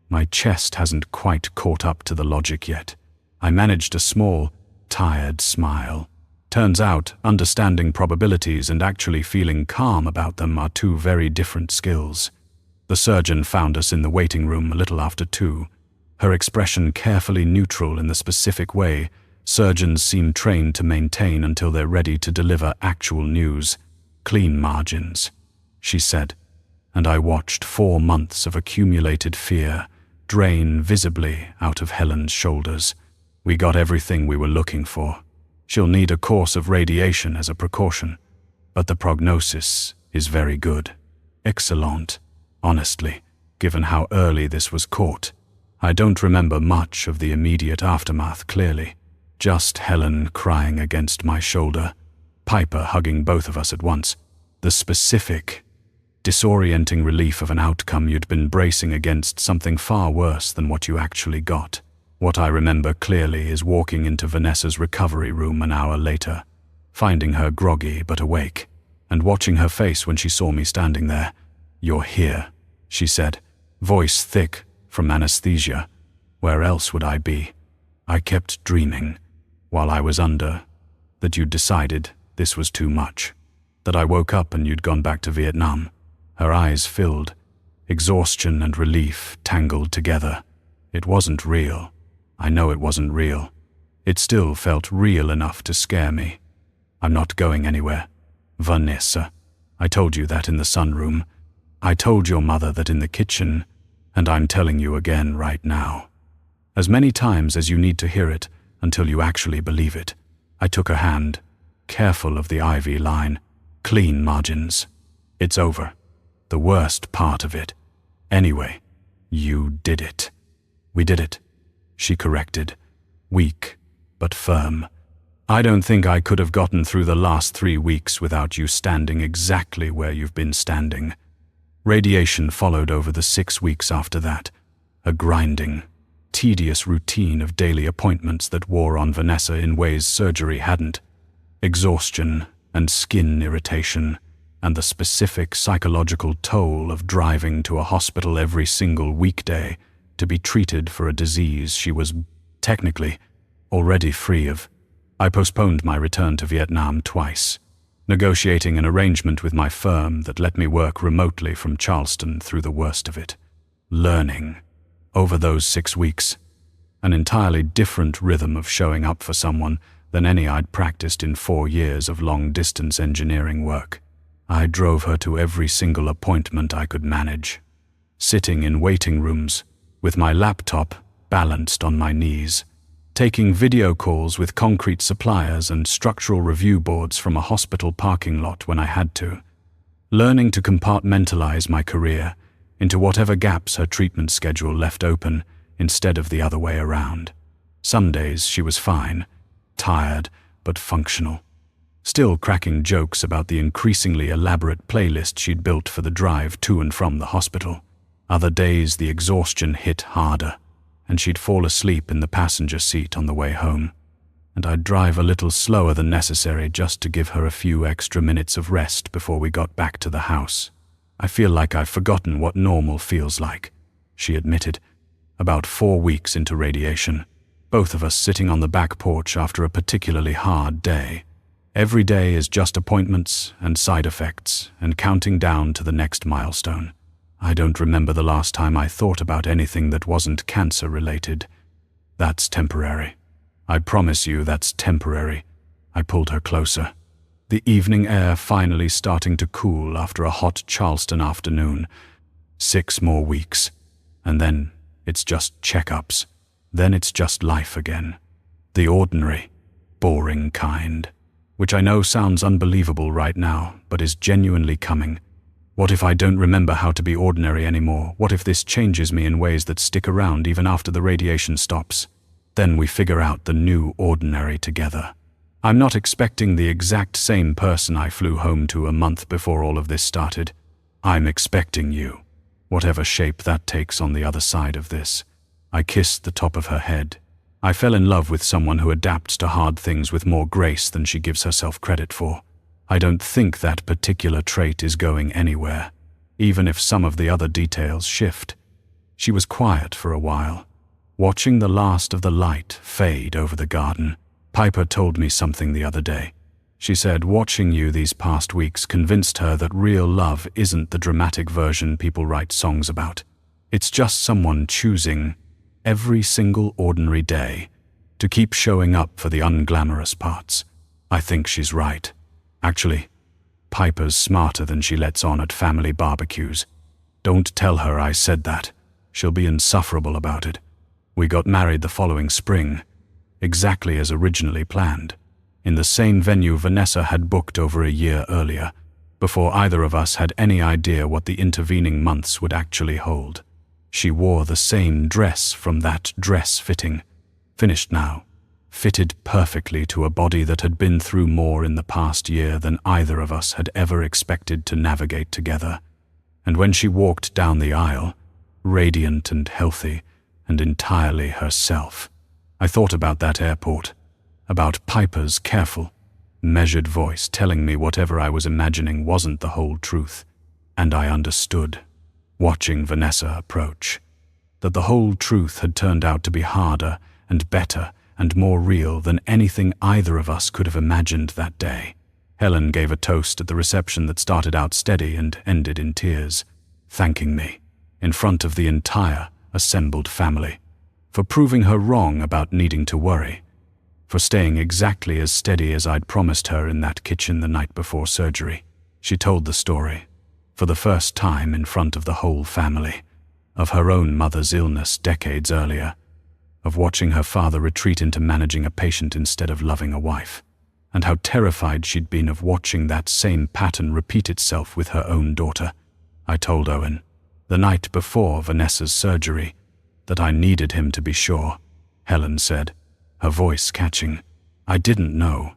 My chest hasn't quite caught up to the logic yet. I managed a small, tired smile. Turns out, understanding probabilities and actually feeling calm about them are two very different skills. The surgeon found us in the waiting room a little after 2, her expression carefully neutral in the specific way surgeons seem trained to maintain until they're ready to deliver actual news. Clean margins, she said, and I watched 4 months of accumulated fear drain visibly out of Helen's shoulders. We got everything we were looking for. She'll need a course of radiation as a precaution, but the prognosis is very good. Excellent. Honestly, given how early this was caught, I don't remember much of the immediate aftermath clearly. Just Helen crying against my shoulder, Piper hugging both of us at once. The specific, disorienting relief of an outcome you'd been bracing against something far worse than what you actually got. What I remember clearly is walking into Vanessa's recovery room an hour later, finding her groggy but awake, and watching her face when she saw me standing there. "You're here," she said, voice thick from anesthesia. Where else would I be? I kept dreaming, while I was under, that you'd decided this was too much, that I woke up and you'd gone back to Vietnam. Her eyes filled, exhaustion and relief tangled together. It wasn't real. I know it wasn't real. It still felt real enough to scare me. "I'm not going anywhere. Vanessa, I told you that in the sunroom. I told your mother that in the kitchen, and I'm telling you again right now. As many times as you need to hear it until you actually believe it." I took her hand, careful of the IV line, clean margins. "It's over. The worst part of it. Anyway, you did it." "We did it," she corrected, weak but firm. "I don't think I could have gotten through the last 3 weeks without you standing exactly where you've been standing." Radiation followed over the 6 weeks after that, a grinding, tedious routine of daily appointments that wore on Vanessa in ways surgery hadn't. Exhaustion and skin irritation, and the specific psychological toll of driving to a hospital every single weekday to be treated for a disease she was, technically, already free of. I postponed my return to Vietnam twice, negotiating an arrangement with my firm that let me work remotely from Charleston through the worst of it. Learning, over those 6 weeks, an entirely different rhythm of showing up for someone than any I'd practiced in 4 years of long-distance engineering work. I drove her to every single appointment I could manage, sitting in waiting rooms, with my laptop balanced on my knees, taking video calls with concrete suppliers and structural review boards from a hospital parking lot when I had to, learning to compartmentalize my career into whatever gaps her treatment schedule left open instead of the other way around. Some days she was fine, tired but functional, still cracking jokes about the increasingly elaborate playlist she'd built for the drive to and from the hospital. Other days the exhaustion hit harder, and she'd fall asleep in the passenger seat on the way home, and I'd drive a little slower than necessary just to give her a few extra minutes of rest before we got back to the house. "I feel like I've forgotten what normal feels like," she admitted, about 4 weeks into radiation, both of us sitting on the back porch after a particularly hard day. Every day is just appointments and side effects and counting down to the next milestone. I don't remember the last time I thought about anything that wasn't cancer-related. "That's temporary. I promise you that's temporary." I pulled her closer, the evening air finally starting to cool after a hot Charleston afternoon. 6 more weeks, and then it's just checkups. Then it's just life again. The ordinary, boring kind, which I know sounds unbelievable right now, but is genuinely coming. What if I don't remember how to be ordinary anymore? What if this changes me in ways that stick around even after the radiation stops? Then we figure out the new ordinary together. I'm not expecting the exact same person I flew home to a month before all of this started. I'm expecting you, whatever shape that takes on the other side of this. I kissed the top of her head. I fell in love with someone who adapts to hard things with more grace than she gives herself credit for. I don't think that particular trait is going anywhere, even if some of the other details shift. She was quiet for a while, watching the last of the light fade over the garden. Piper told me something the other day. She said watching you these past weeks convinced her that real love isn't the dramatic version people write songs about. It's just someone choosing, every single ordinary day, to keep showing up for the unglamorous parts. I think she's right. Actually, Piper's smarter than she lets on at family barbecues. Don't tell her I said that. She'll be insufferable about it. We got married the following spring, exactly as originally planned, in the same venue Vanessa had booked over a year earlier, before either of us had any idea what the intervening months would actually hold. She wore the same dress from that dress fitting, finished now, fitted perfectly to a body that had been through more in the past year than either of us had ever expected to navigate together. And when she walked down the aisle, radiant and healthy, and entirely herself, I thought about that airport, about Piper's careful, measured voice telling me whatever I was imagining wasn't the whole truth, and I understood, watching Vanessa approach, that the whole truth had turned out to be harder and better and more real than anything either of us could have imagined that day. Helen gave a toast at the reception that started out steady and ended in tears, thanking me, in front of the entire assembled family, for proving her wrong about needing to worry, for staying exactly as steady as I'd promised her in that kitchen the night before surgery. She told the story, for the first time in front of the whole family, of her own mother's illness decades earlier, of watching her father retreat into managing a patient instead of loving a wife, and how terrified she'd been of watching that same pattern repeat itself with her own daughter. I told Owen, the night before Vanessa's surgery, that I needed him to be sure, Helen said, her voice catching. I didn't know,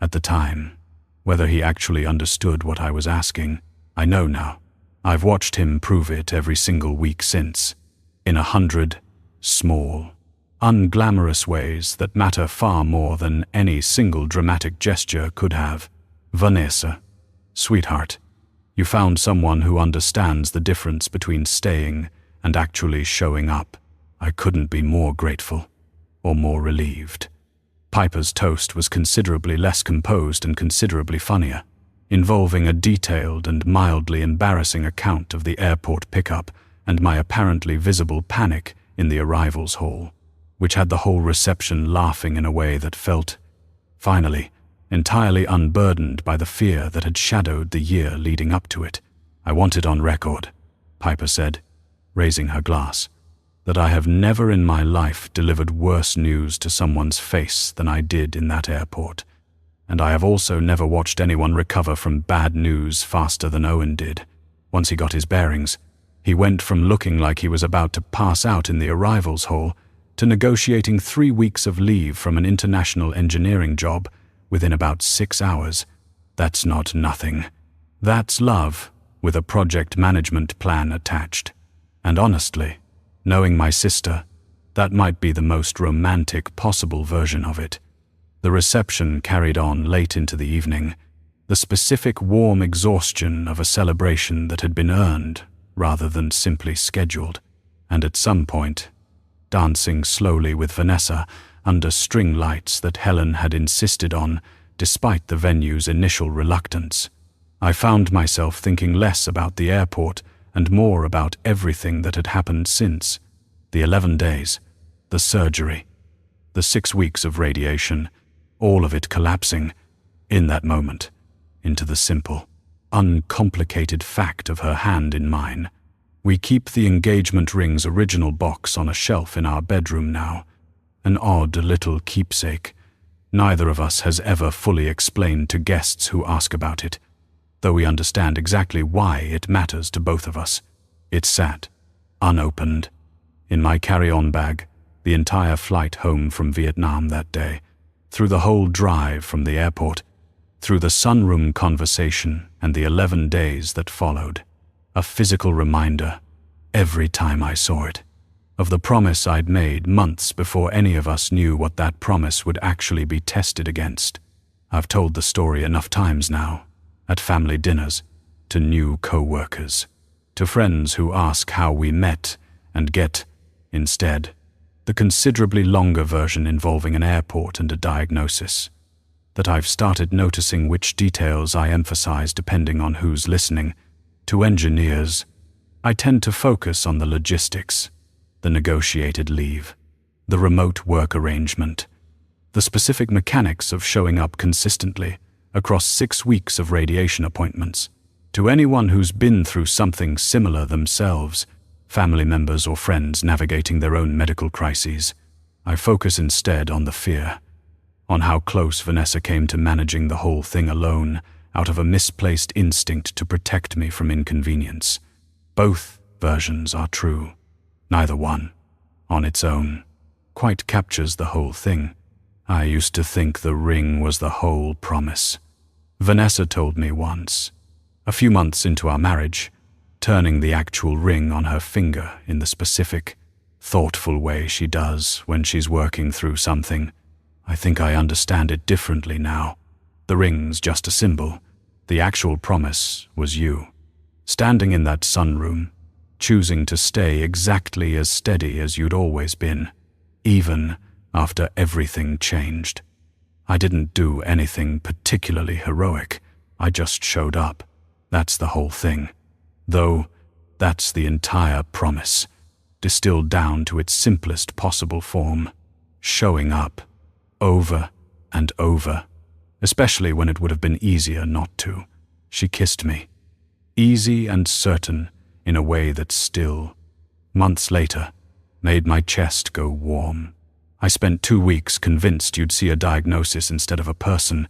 at the time, whether he actually understood what I was asking. I know now. I've watched him prove it every single week since, in 100 small, unglamorous ways that matter far more than any single dramatic gesture could have. Vanessa, sweetheart, you found someone who understands the difference between staying and actually showing up. I couldn't be more grateful, or more relieved. Piper's toast was considerably less composed and considerably funnier, involving a detailed and mildly embarrassing account of the airport pickup and my apparently visible panic in the arrivals hall, which had the whole reception laughing in a way that felt, finally, entirely unburdened by the fear that had shadowed the year leading up to it. I want it on record, Piper said, raising her glass, that I have never in my life delivered worse news to someone's face than I did in that airport, and I have also never watched anyone recover from bad news faster than Owen did. Once he got his bearings, he went from looking like he was about to pass out in the arrivals hall to negotiating 3 weeks of leave from an international engineering job within about 6 hours. That's not nothing. That's love, with a project management plan attached. And honestly, knowing my sister, that might be the most romantic possible version of it. The reception carried on late into the evening, the specific warm exhaustion of a celebration that had been earned rather than simply scheduled, and at some point, dancing slowly with Vanessa under string lights that Helen had insisted on despite the venue's initial reluctance, I found myself thinking less about the airport and more about everything that had happened since: the 11 days, the surgery, the 6 weeks of radiation, all of it collapsing, in that moment, into the simple, uncomplicated fact of her hand in mine. We keep the engagement ring's original box on a shelf in our bedroom now, an odd little keepsake. Neither of us has ever fully explained to guests who ask about it, though we understand exactly why it matters to both of us. It sat, unopened, in my carry-on bag, the entire flight home from Vietnam that day, through the whole drive from the airport, through the sunroom conversation and the 11 days that followed. A physical reminder, every time I saw it, of the promise I'd made months before any of us knew what that promise would actually be tested against. I've told the story enough times now, at family dinners, to new co-workers, to friends who ask how we met and get, instead, the considerably longer version involving an airport and a diagnosis, that I've started noticing which details I emphasize depending on who's listening. To engineers, I tend to focus on the logistics, the negotiated leave, the remote work arrangement, the specific mechanics of showing up consistently across 6 weeks of radiation appointments. To anyone who's been through something similar themselves, family members or friends navigating their own medical crises, I focus instead on the fear, on how close Vanessa came to managing the whole thing alone, out of a misplaced instinct to protect me from inconvenience. Both versions are true. Neither one, on its own, quite captures the whole thing. I used to think the ring was the whole promise. Vanessa told me once, a few months into our marriage, turning the actual ring on her finger in the specific, thoughtful way she does when she's working through something. I think I understand it differently now. The ring's just a symbol. The actual promise was you, standing in that sunroom, choosing to stay exactly as steady as you'd always been, even after everything changed. I didn't do anything particularly heroic. I just showed up. That's the whole thing. Though, that's the entire promise, distilled down to its simplest possible form. Showing up, over and over, especially when it would have been easier not to. She kissed me, easy and certain in a way that still, months later, made my chest go warm. I spent 2 weeks convinced you'd see a diagnosis instead of a person.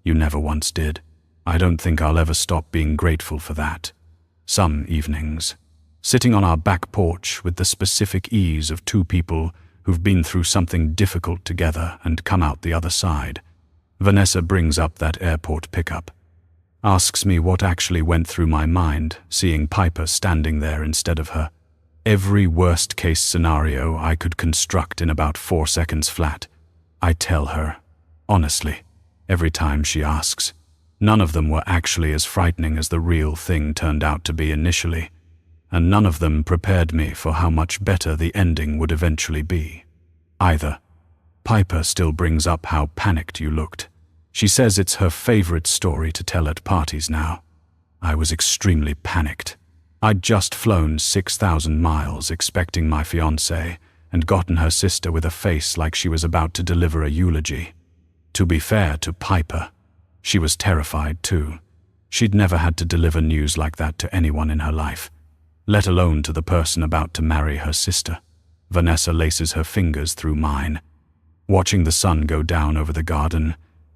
You never once did. I don't think I'll ever stop being grateful for that. Some evenings, sitting on our back porch with the specific ease of two people who've been through something difficult together and come out the other side, Vanessa brings up that airport pickup, asks me what actually went through my mind seeing Piper standing there instead of her. Every worst-case scenario I could construct in about 4 seconds flat. I tell her, honestly, every time she asks. None of them were actually as frightening as the real thing turned out to be initially, and none of them prepared me for how much better the ending would eventually be. Either. Piper still brings up how panicked you looked. She says it's her favorite story to tell at parties now. I was extremely panicked. I'd just flown 6,000 miles expecting my fiancée and gotten her sister with a face like she was about to deliver a eulogy. To be fair to Piper, she was terrified too. She'd never had to deliver news like that to anyone in her life, let alone to the person about to marry her sister. Vanessa laces her fingers through mine. Watching the sun go down over the garden,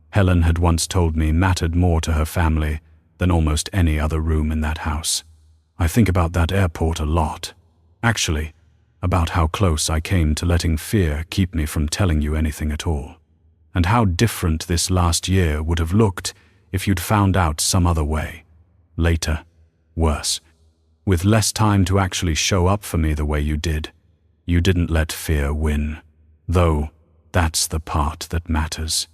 Helen had once told me mattered more to her family than almost any other room in that house. I think about that airport a lot. Actually, about how close I came to letting fear keep me from telling you anything at all. And how different this last year would have looked if you'd found out some other way. Later, worse, with less time to actually show up for me the way you did. You didn't let fear win. Though, that's the part that matters.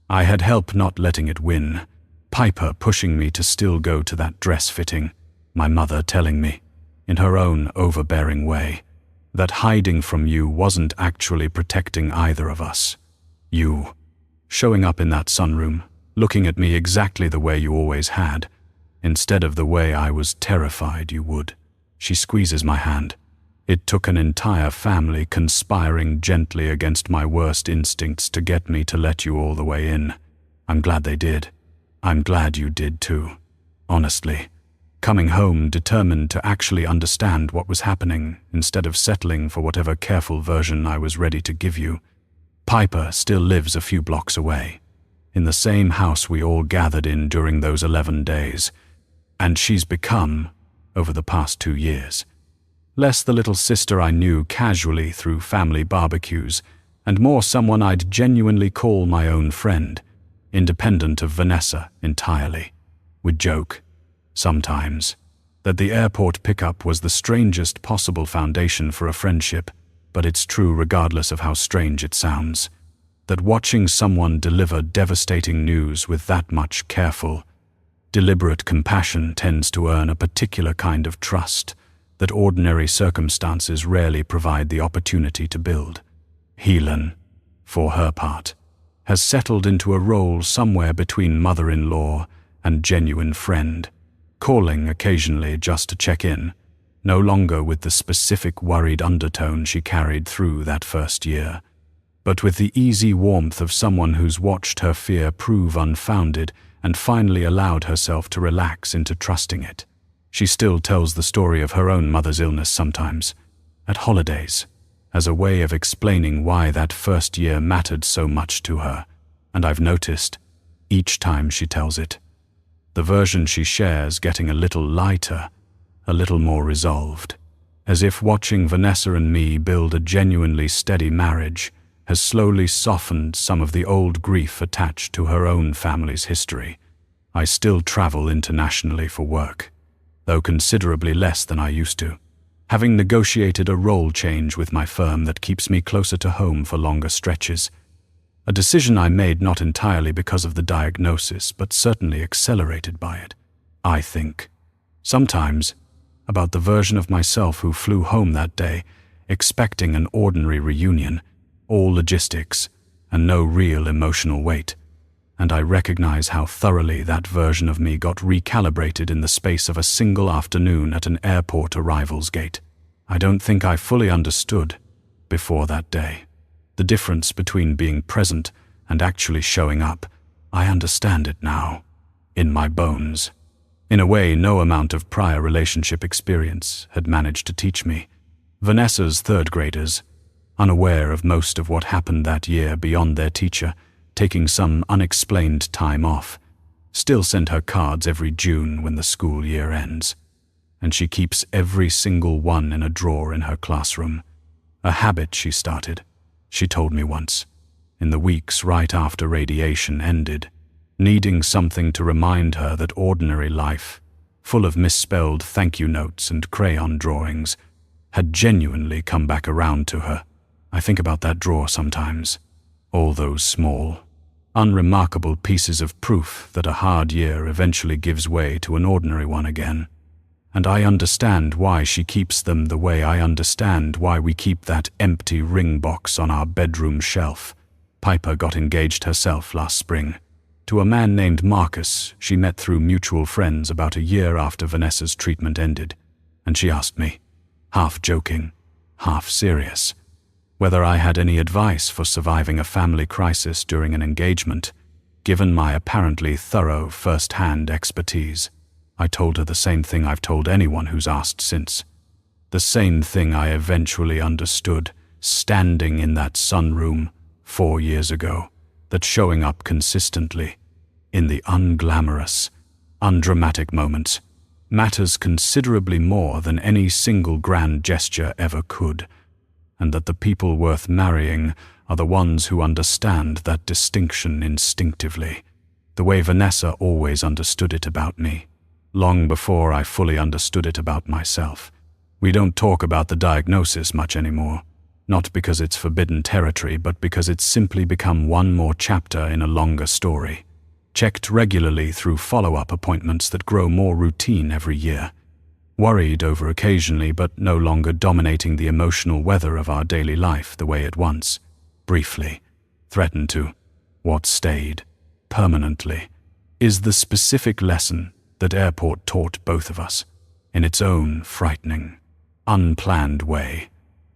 I had help not letting it win. Piper pushing me to still go to that dress fitting. My mother telling me, in her own overbearing way, that hiding from you wasn't actually protecting either of us. You, showing up in that sunroom, looking at me exactly the way you always had, instead of the way I was terrified you would. She squeezes my hand. It took an entire family conspiring gently against my worst instincts to get me to let you all the way in. I'm glad they did. I'm glad you did too. Honestly. Coming home determined to actually understand what was happening instead of settling for whatever careful version I was ready to give you. Piper still lives a few blocks away, in the same house we all gathered in during those 11 days, and she's become, over the past 2 years, less the little sister I knew casually through family barbecues, and more someone I'd genuinely call my own friend, independent of Vanessa entirely. We'd joke, sometimes, that the airport pickup was the strangest possible foundation for a friendship, but it's true regardless of how strange it sounds, that watching someone deliver devastating news with that much careful, deliberate compassion tends to earn a particular kind of trust that ordinary circumstances rarely provide the opportunity to build. Helen, for her part, has settled into a role somewhere between mother-in-law and genuine friend, calling occasionally just to check in, no longer with the specific worried undertone she carried through that first year, but with the easy warmth of someone who's watched her fear prove unfounded and finally allowed herself to relax into trusting it. She still tells the story of her own mother's illness sometimes, at holidays, as a way of explaining why that first year mattered so much to her, and I've noticed, each time she tells it, the version she shares getting a little lighter, a little more resolved, as if watching Vanessa and me build a genuinely steady marriage has slowly softened some of the old grief attached to her own family's history. I still travel internationally for work, though considerably less than I used to, having negotiated a role change with my firm that keeps me closer to home for longer stretches. A decision I made not entirely because of the diagnosis, but certainly accelerated by it. I think, sometimes, about the version of myself who flew home that day, expecting an ordinary reunion, all logistics, and no real emotional weight, and I recognize how thoroughly that version of me got recalibrated in the space of a single afternoon at an airport arrivals gate. I don't think I fully understood, before that day, the difference between being present and actually showing up. I understand it now, in my bones, in a way no amount of prior relationship experience had managed to teach me. Vanessa's third graders, unaware of most of what happened that year beyond their teacher, taking some unexplained time off, still send her cards every June when the school year ends, and she keeps every single one in a drawer in her classroom. A habit she started, she told me once, in the weeks right after radiation ended, needing something to remind her that ordinary life, full of misspelled thank you notes and crayon drawings, had genuinely come back around to her. I think about that drawer sometimes, all those small, unremarkable pieces of proof that a hard year eventually gives way to an ordinary one again. And I understand why she keeps them the way I understand why we keep that empty ring box on our bedroom shelf. Piper got engaged herself last spring, to a man named Marcus she met through mutual friends about a year after Vanessa's treatment ended, and she asked me, half joking, half serious, whether I had any advice for surviving a family crisis during an engagement, given my apparently thorough first-hand expertise. I told her the same thing I've told anyone who's asked since. The same thing I eventually understood, standing in that sunroom 4 years ago, that showing up consistently, in the unglamorous, undramatic moments, matters considerably more than any single grand gesture ever could, and that the people worth marrying are the ones who understand that distinction instinctively, the way Vanessa always understood it about me, long before I fully understood it about myself. We don't talk about the diagnosis much anymore, not because it's forbidden territory, but because it's simply become one more chapter in a longer story, checked regularly through follow-up appointments that grow more routine every year, worried over occasionally but no longer dominating the emotional weather of our daily life the way it once, briefly, threatened to. What stayed, permanently, is the specific lesson that airport taught both of us, in its own frightening, unplanned way,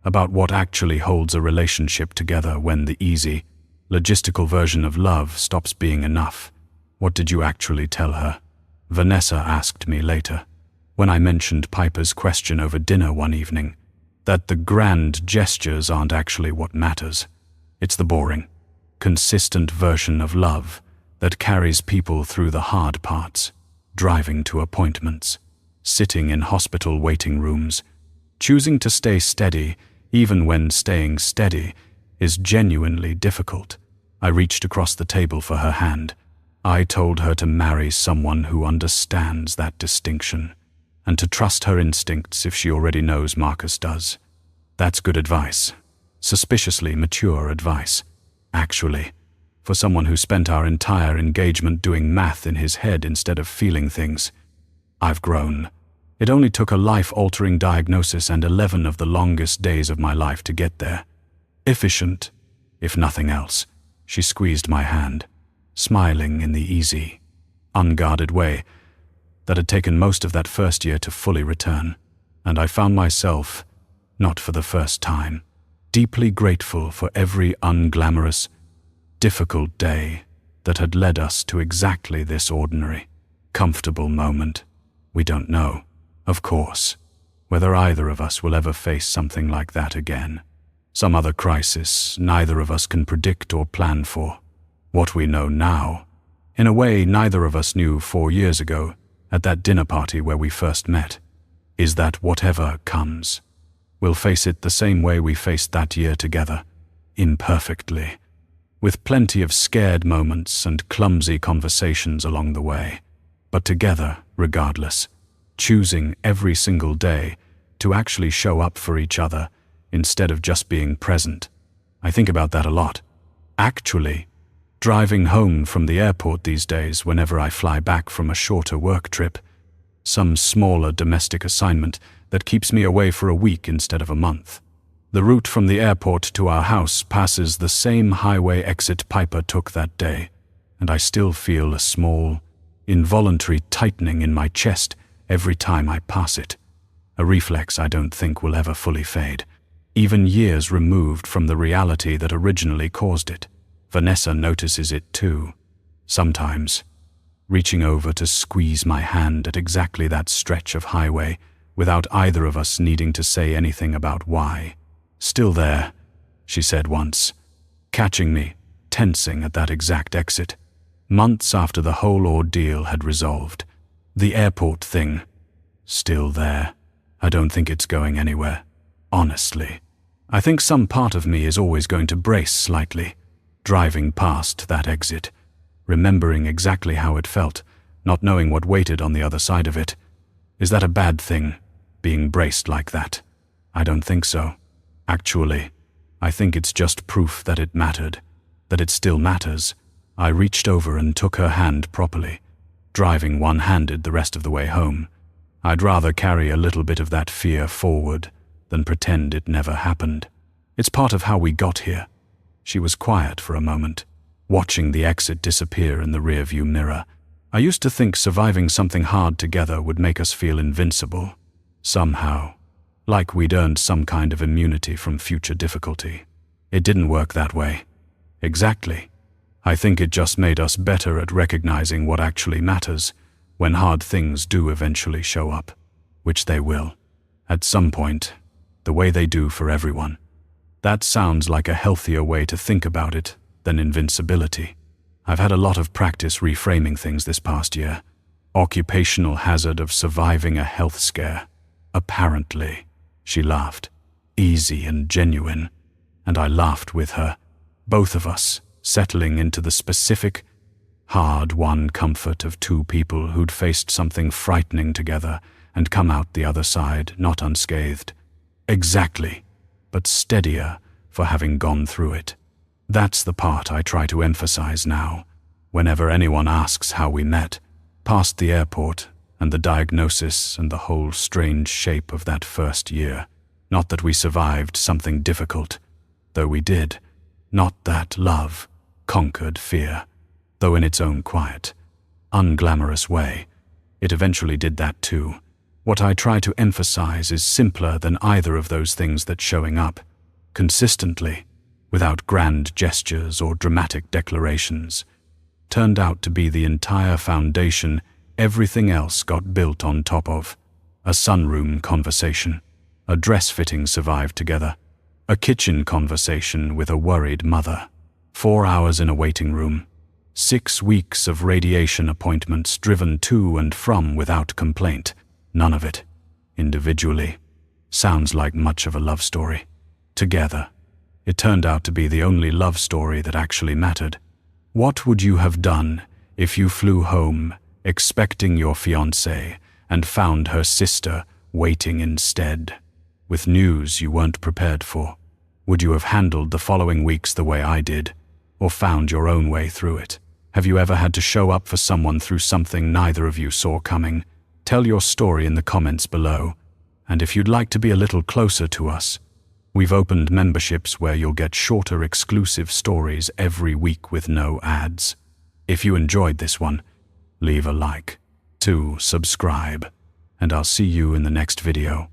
about what actually holds a relationship together when the easy, logistical version of love stops being enough. What did you actually tell her? Vanessa asked me later, when I mentioned Piper's question over dinner one evening, that the grand gestures aren't actually what matters. It's the boring, consistent version of love that carries people through the hard parts, driving to appointments, sitting in hospital waiting rooms, choosing to stay steady even when staying steady is genuinely difficult. I reached across the table for her hand. I told her to marry someone who understands that distinction, and to trust her instincts if she already knows Marcus does. That's good advice. Suspiciously mature advice, actually, for someone who spent our entire engagement doing math in his head instead of feeling things. I've grown. It only took a life-altering diagnosis and 11 of the longest days of my life to get there. Efficient, if nothing else. She squeezed my hand, smiling in the easy, unguarded way that had taken most of that first year to fully return, and I found myself, not for the first time, deeply grateful for every unglamorous, difficult day that had led us to exactly this ordinary, comfortable moment. We don't know, of course, whether either of us will ever face something like that again. Some other crisis neither of us can predict or plan for. What we know now, in a way neither of us knew 4 years ago at that dinner party where we first met, is that whatever comes, we'll face it the same way we faced that year together, imperfectly, with plenty of scared moments and clumsy conversations along the way, but together, regardless, choosing every single day to actually show up for each other instead of just being present. I think about that a lot. Actually, driving home from the airport these days whenever I fly back from a shorter work trip, some smaller domestic assignment that keeps me away for a week instead of a month. The route from the airport to our house passes the same highway exit Piper took that day, and I still feel a small, involuntary tightening in my chest every time I pass it, a reflex I don't think will ever fully fade, even years removed from the reality that originally caused it. Vanessa notices it too, sometimes, reaching over to squeeze my hand at exactly that stretch of highway without either of us needing to say anything about why. "Still there," she said once, catching me, tensing at that exact exit, months after the whole ordeal had resolved. The airport thing, still there. I don't think it's going anywhere, honestly. I think some part of me is always going to brace slightly, driving past that exit, remembering exactly how it felt, not knowing what waited on the other side of it. Is that a bad thing, being braced like that? I don't think so. Actually, I think it's just proof that it mattered, that it still matters. I reached over and took her hand properly, driving one-handed the rest of the way home. I'd rather carry a little bit of that fear forward than pretend it never happened. It's part of how we got here. She was quiet for a moment, watching the exit disappear in the rearview mirror. I used to think surviving something hard together would make us feel invincible, somehow, like we'd earned some kind of immunity from future difficulty. It didn't work that way. Exactly. I think it just made us better at recognizing what actually matters when hard things do eventually show up, which they will, at some point, the way they do for everyone. That sounds like a healthier way to think about it than invincibility. I've had a lot of practice reframing things this past year. Occupational hazard of surviving a health scare. Apparently, she laughed, easy and genuine, and I laughed with her, both of us settling into the specific, hard-won comfort of two people who'd faced something frightening together and come out the other side not unscathed. Exactly, but steadier for having gone through it. That's the part I try to emphasize now, whenever anyone asks how we met, past the airport and the diagnosis and the whole strange shape of that first year. Not that we survived something difficult, though we did. Not that love conquered fear, though in its own quiet, unglamorous way, it eventually did that too. What I try to emphasize is simpler than either of those things that's showing up, consistently, without grand gestures or dramatic declarations, turned out to be the entire foundation everything else got built on top of. A sunroom conversation, a dress fitting survived together, a kitchen conversation with a worried mother, 4 hours in a waiting room, 6 weeks of radiation appointments driven to and from without complaint. None of it, individually, sounds like much of a love story. Together, it turned out to be the only love story that actually mattered. What would you have done if you flew home expecting your fiancée and found her sister waiting instead, with news you weren't prepared for? Would you have handled the following weeks the way I did, or found your own way through it? Have you ever had to show up for someone through something neither of you saw coming? Tell your story in the comments below, and if you'd like to be a little closer to us, we've opened memberships where you'll get shorter exclusive stories every week with no ads. If you enjoyed this one, leave a like, subscribe, and I'll see you in the next video.